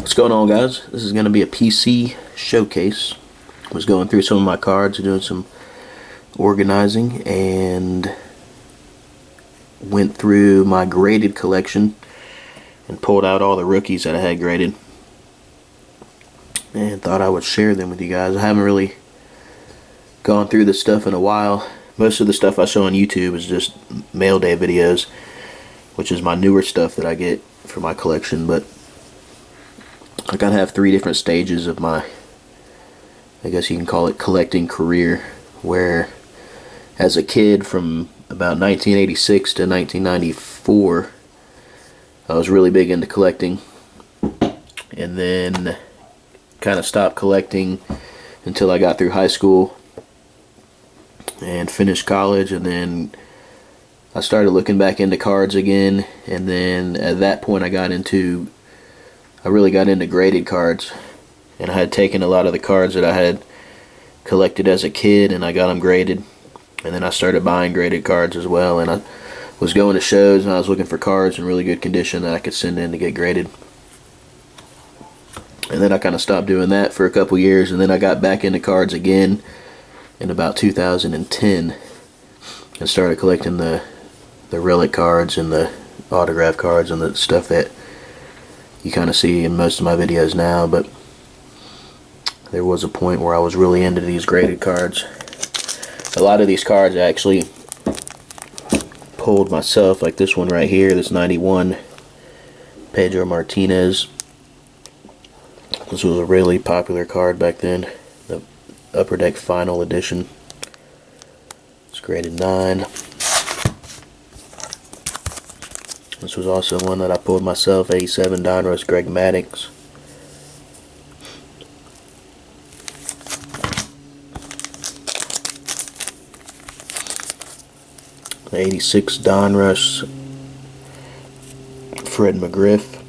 What's going on, guys? This is going to be a PC showcase. I was going through some of my cards, doing some organizing, and went through my graded collection and pulled out all the rookies that I had graded and thought I would share them with you guys. I haven't really gone through this stuff in a while. Most of the stuff I show on YouTube is just mail day videos, which is my newer stuff that I get for my collection, but I gotta have three different stages of my, I guess you can call it, collecting career, where as a kid from about 1986 to 1994 I was really big into collecting, and then kind of stopped collecting until I got through high school and finished college, and then I started looking back into cards again, and then at that point I really got into graded cards, and I had taken a lot of the cards that I had collected as a kid and I got them graded, and then I started buying graded cards as well, and I was going to shows and I was looking for cards in really good condition that I could send in to get graded. And then I kind of stopped doing that for a couple years, and then I got back into cards again in about 2010 and started collecting the relic cards and the autograph cards and the stuff that you kind of see in most of my videos now. But there was a point where I was really into these graded cards. A lot of these cards I actually pulled myself, like this one right here, this 91 Pedro Martinez. This was a really popular card back then, the Upper Deck Final Edition. It's graded 9. This was also one that I pulled myself, 87 Donruss Greg Maddux. The 86 Donruss Fred McGriff.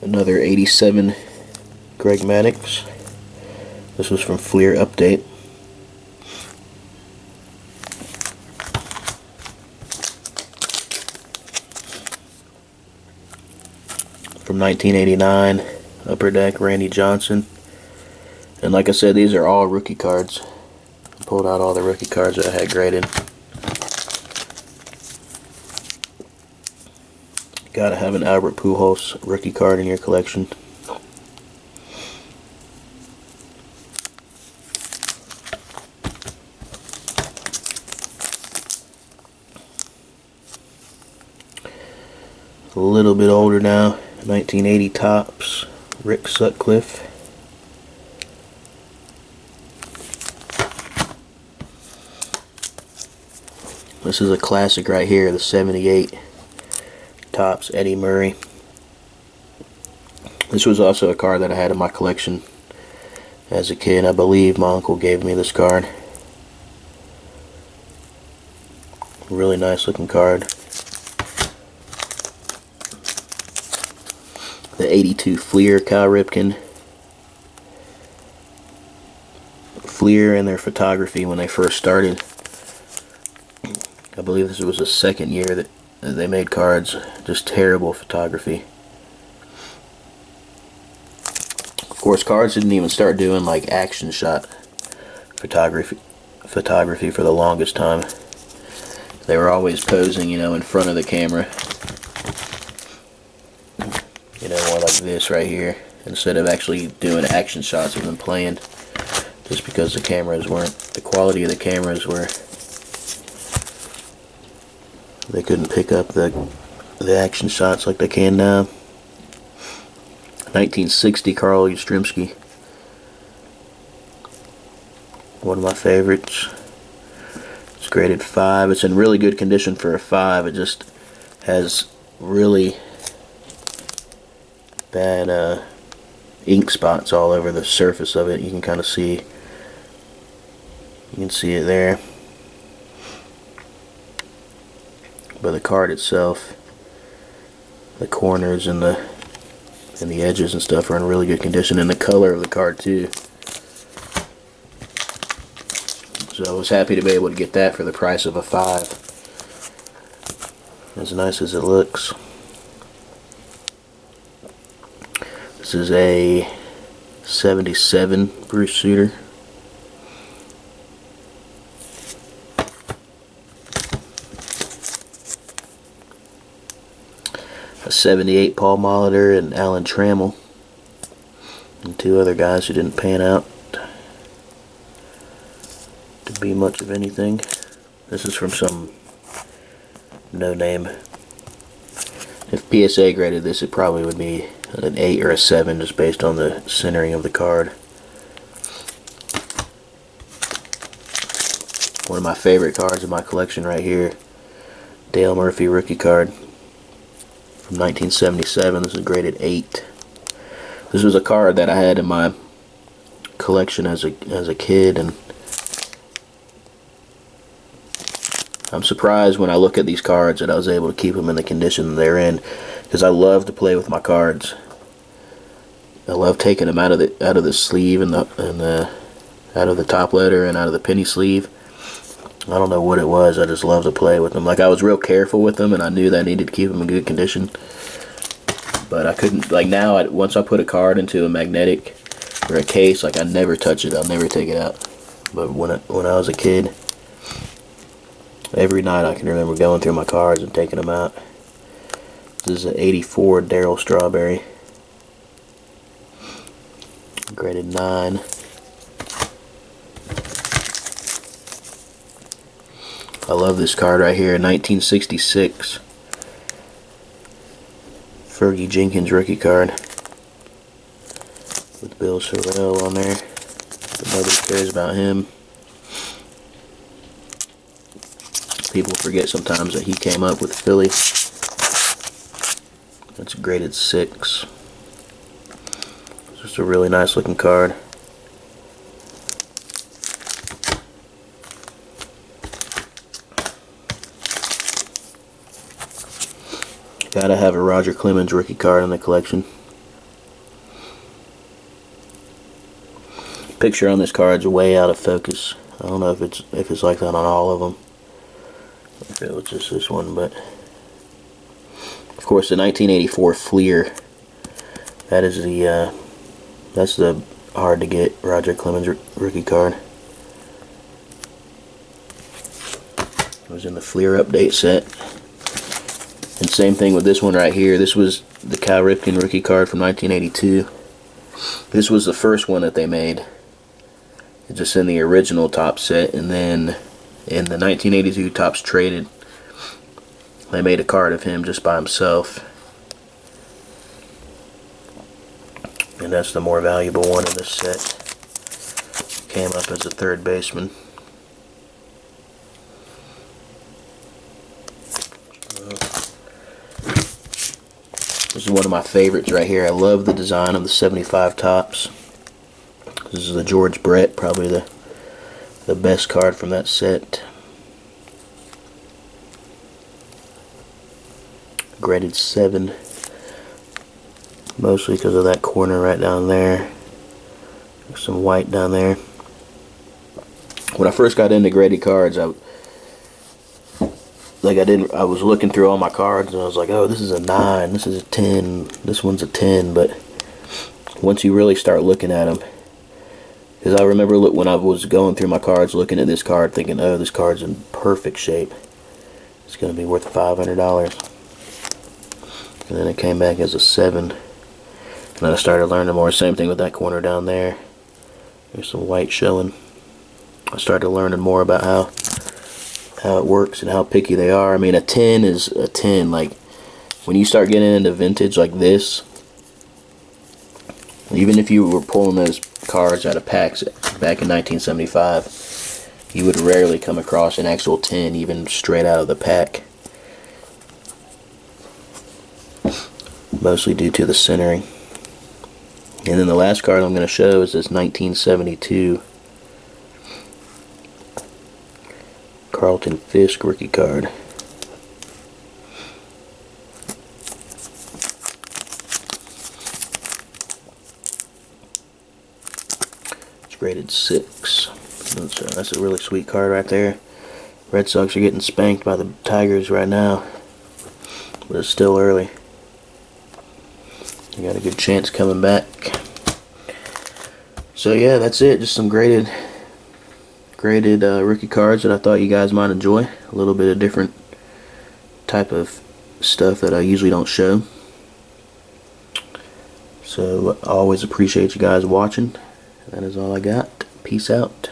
Another 87 Greg Maddux. This was from Fleer Update. From 1989, Upper Deck Randy Johnson. And like I said, these are all rookie cards. I pulled out all the rookie cards that I had graded. Gotta have an Albert Pujols rookie card in your collection. A little bit older now, 1980 Topps Rick Sutcliffe. This is a classic right here, the 78 Topps Eddie Murray. This was also a card that I had in my collection as a kid. I believe my uncle gave me this card. Really nice looking card. The 82 Fleer Cal Ripken. Fleer and their photography when they first started. I believe this was the second year that they made cards. Just terrible photography. Of course, cards didn't even start doing like action shot photography for the longest time. They were always posing, in front of the camera. More like this right here, instead of actually doing action shots of them playing, just because the quality of the cameras were, they couldn't pick up the action shots like they can now. 1960 Carl Yastrzemski, one of my favorites. It's graded 5. It's in really good condition for a 5. It just has really bad ink spots all over the surface of it. You can kind of see, you can see it there. But the card itself, the corners and the edges and stuff are in really good condition, and the color of the card too. So I was happy to be able to get that for the price of a 5. as nice as it looks. This is a 77 Bruce Sutter. A 78 Paul Molitor and Alan Trammell, and two other guys who didn't pan out to be much of anything. This is from some no name. If PSA graded this, it probably would be an 8 or a 7 just based on the centering of the card. One of my favorite cards in my collection right here, Dale Murphy rookie card from 1977. This is graded 8. This was a card that I had in my collection as a kid, and I'm surprised when I look at these cards that I was able to keep them in the condition they're in, because I love to play with my cards. I love taking them out of the sleeve and out of the top letter and out of the penny sleeve. I don't know what it was. I just love to play with them. Like, I was real careful with them, and I knew that I needed to keep them in good condition. But I couldn't, like now, once I put a card into a magnetic or a case, like I never touch it. I'll never take it out. But when I was a kid, every night I can remember going through my cards and taking them out. This is an 84 Darryl Strawberry, graded 9. I love this card right here, 1966 Fergie Jenkins rookie card with Bill Sorrell on there, but nobody cares about him. People forget sometimes that he came up with Philly. That's graded 6. It's just a really nice looking card. Gotta have a Roger Clemens rookie card in the collection. Picture on this card's way out of focus. I don't know if it's like that on all of them. If it was just this one, but of course the 1984 Fleer. That is that's the hard to get Roger Clemens rookie card. It was in the Fleer update set. And same thing with this one right here. This was the Cal Ripken rookie card from 1982. This was the first one that they made. It's just in the original top set, and then in the 1982 Topps Traded, they made a card of him just by himself. And that's the more valuable one in this set. Came up as a third baseman. This is one of my favorites right here. I love the design of the 75 Topps. This is the George Brett, probably the best card from that set. Graded 7. Mostly because of that corner right down there. There's some white down there. When I first got into graded cards, I was looking through all my cards and I was like, oh, this is a 9, this is a 10, this one's a 10. But once you really start looking at them, because I remember when I was going through my cards, looking at this card, thinking, oh, this card's in perfect shape. It's going to be worth $500. And then it came back as a 7. And then I started learning more. Same thing with that corner down there. There's some white showing. I started learning more about how it works and how picky they are. I mean, a 10 is a 10. Like, when you start getting into vintage like this, even if you were pulling those cards out of packs back in 1975, you would rarely come across an actual 10 even straight out of the pack. Mostly due to the centering. And then the last card I'm going to show is this 1972 Carlton Fisk rookie card. It's graded 6. That's a really sweet card right there. Red Sox are getting spanked by the Tigers right now. but it's still early. I got a good chance coming back. So yeah, that's it. Just some graded rookie cards that I thought you guys might enjoy. A little bit of different type of stuff that I usually don't show. So I always appreciate you guys watching. That is all I got. Peace out.